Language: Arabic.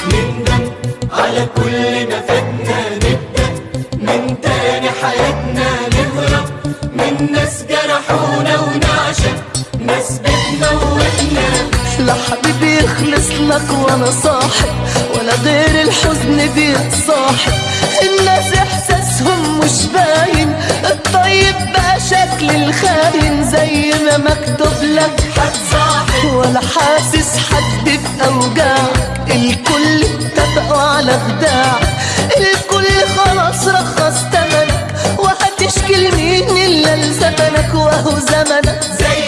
نندم على كل ما فاتنا، نبدأ من تاني حياتنا، نهرب من ناس جرحونا ونعشق ناس بتموتنا. لا حبيبي يخلص لك وانا صاحب، ولا غير الحزن بيتصاحب. الناس احساسهم مش باين، الطيب بقى شكل الخاين. زي ما مكتوب لك هتصاحب ولا حاسس حد بأوجاعك، الكل اتفقوا على خداعك، الكل خلاص رخص تمنك، وهتشكي لمين إلا لزمنك، وهو زمنك زي